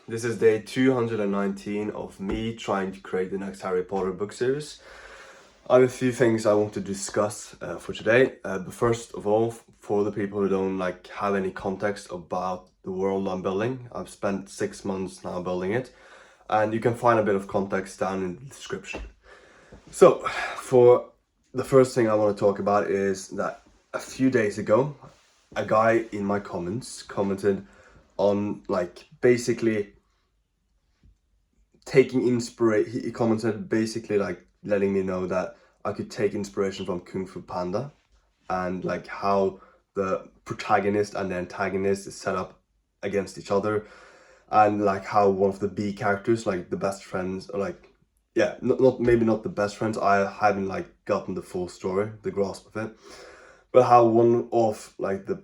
This is day 219 of me trying to create the next Harry Potter book series. I have a few things I want to discuss for today, but first of all, for the people who don't have any context about the world I'm building, I've spent 6 months now building it, and you can find a bit of context down in the description. So, for the first thing I want to talk about is that a few days ago, a guy in my comments commented on basically taking inspiration. He commented basically letting me know that I could take inspiration from Fu Panda, and how the protagonist and the antagonist is set up against each other, and how one of the B characters, the best friends, or not maybe not the best friends. I haven't gotten the full story, the grasp of it, but how one of the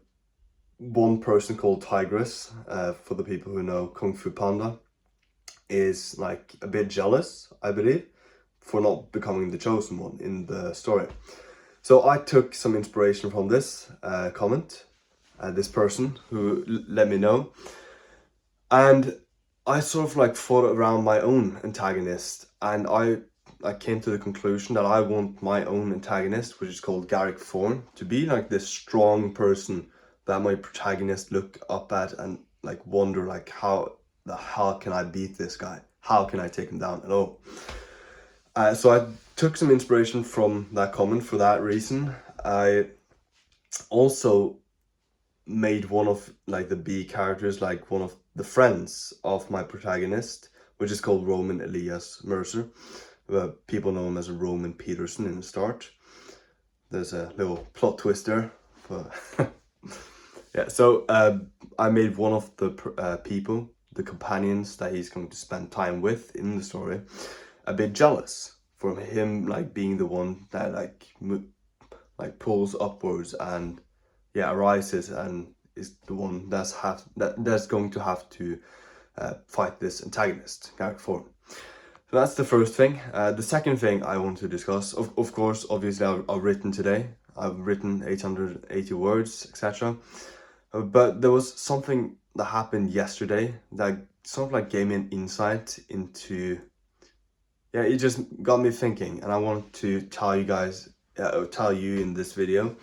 one person called Tigress, for the people who know Kung Fu Panda, is a bit jealous, I believe, for not becoming the chosen one in the story. So I took some inspiration from this comment, this person who let me know, and I sort of thought around my own antagonist, and I came to the conclusion that I want my own antagonist, which is called Garrick Thorne, to be this strong person that my protagonist look up at and wonder how the hell can I beat this guy? How can I take him down at all? So I took some inspiration from that comment for that reason. I also made one of the B characters, one of the friends of my protagonist, which is called Roman Elias Mercer. People know him as Roman Peterson in the start. There's a little plot twist there. But yeah, so I made one of the people, the companions that he's going to spend time with in the story, a bit jealous from him being the one that pulls upwards and arises and is the one that's going to have to fight this antagonist, Garrick Thorne. So that's the first thing. The second thing I want to discuss, of course, obviously I've written today. I've written 880 words, etc. But there was something that happened yesterday that sort of gave me an insight into, it just got me thinking, and I want to tell you guys, tell you in this video,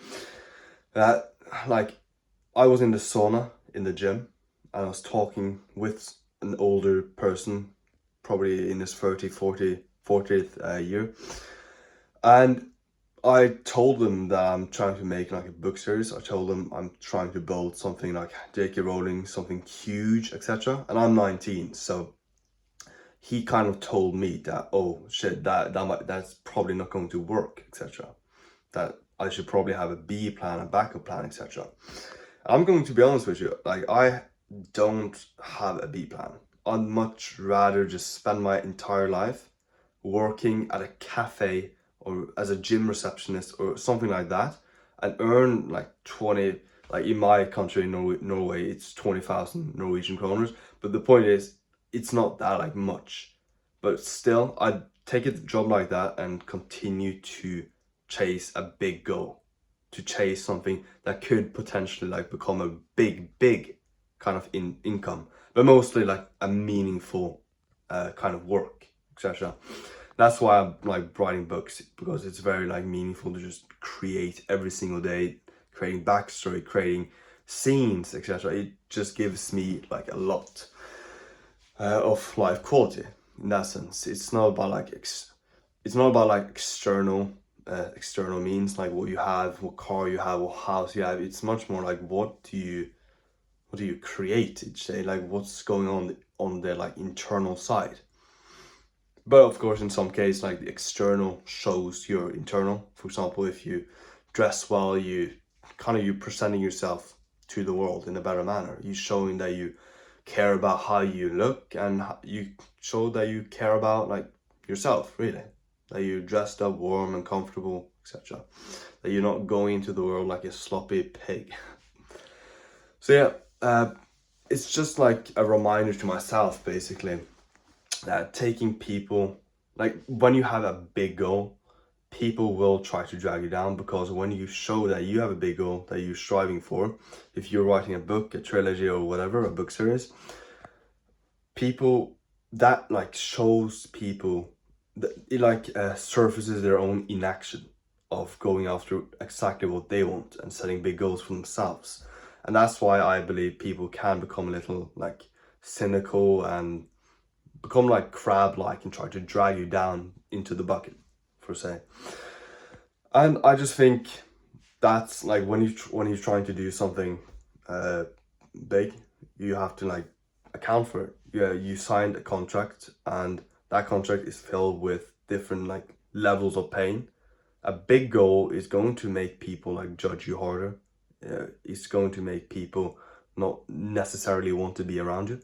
that I was in the sauna in the gym, and I was talking with an older person, probably in his 40th year, and I told them that I'm trying to make a book series. I told them I'm trying to build something like J.K. Rowling, something huge, etc. And I'm 19, so he kind of told me that, oh shit, that's probably not going to work, etc. That I should probably have a B plan, a backup plan, etc. I'm going to be honest with you, I don't have a B plan. I'd much rather just spend my entire life working at a cafe or as a gym receptionist or something like that, and earn 20, in my country, Norway, it's 20,000 Norwegian kroners. But the point is, it's not that much. But still, I'd take a job like that and continue to chase a big goal, to chase something that could potentially become a big kind of income, but mostly a meaningful kind of work, etc. That's why I'm writing books, because it's very meaningful to just create every single day, creating backstory, creating scenes, etc. It just gives me a lot of life quality in that sense. It's not about it's not about external means, what you have, what car you have, what house you have. It's much more what do you create each day, what's going on the internal side. But of course, in some cases, the external shows your internal. For example, if you dress well, you're presenting yourself to the world in a better manner. You're showing that you care about how you look, and you show that you care about yourself, really. That you're dressed up, warm and comfortable, etc. That you're not going into the world like a sloppy pig. So yeah, it's just a reminder to myself, basically, that taking people, when you have a big goal, people will try to drag you down, because when you show that you have a big goal that you're striving for, if you're writing a book, a trilogy or whatever, a book series, people that like shows people that it like surfaces their own inaction of going after exactly what they want and setting big goals for themselves. And that's why I believe people can become a little like cynical and become like crab-like and try to drag you down into the bucket, per se. And I just think that's like when you're trying to do something big, you have to like account for it. Yeah, you signed a contract, and that contract is filled with different like levels of pain. A big goal is going to make people like judge you harder. It's going to make people not necessarily want to be around you,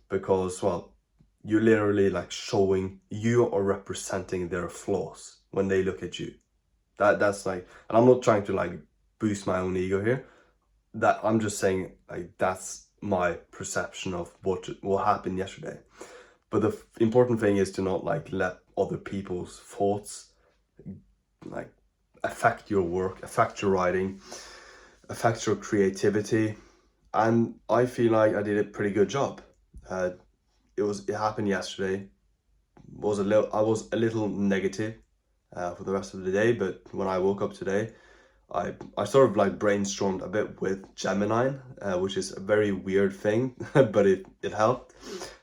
because well, you're literally like showing, you are representing their flaws when they look at you. That's like, and I'm not trying to like boost my own ego here. That I'm just saying like that's my perception of what happened yesterday. But the important thing is to not like let other people's thoughts like affect your work, affect your writing, affect your creativity. And I feel like I did a pretty good job. It happened yesterday. I was a little negative for the rest of the day, but when I woke up today, I sort of like brainstormed a bit with Gemini, which is a very weird thing, but it helped.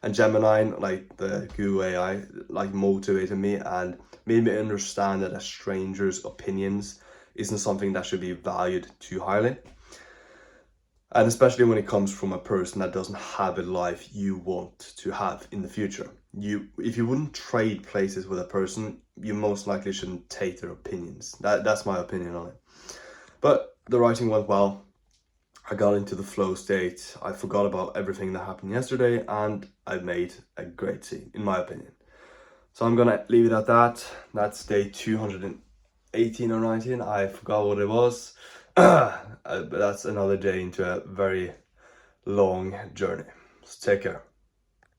And Gemini, like the Google AI, like motivated me and made me understand that a stranger's opinions isn't something that should be valued too highly. And especially when it comes from a person that doesn't have a life you want to have in the future. If you wouldn't trade places with a person, you most likely shouldn't take their opinions. That's my opinion on it. But the writing went well. I got into the flow state. I forgot about everything that happened yesterday, and I made a great scene, in my opinion. So I'm gonna leave it at that. That's day 218 or 19. I forgot what it was. But that's another day into a very long journey. So take care.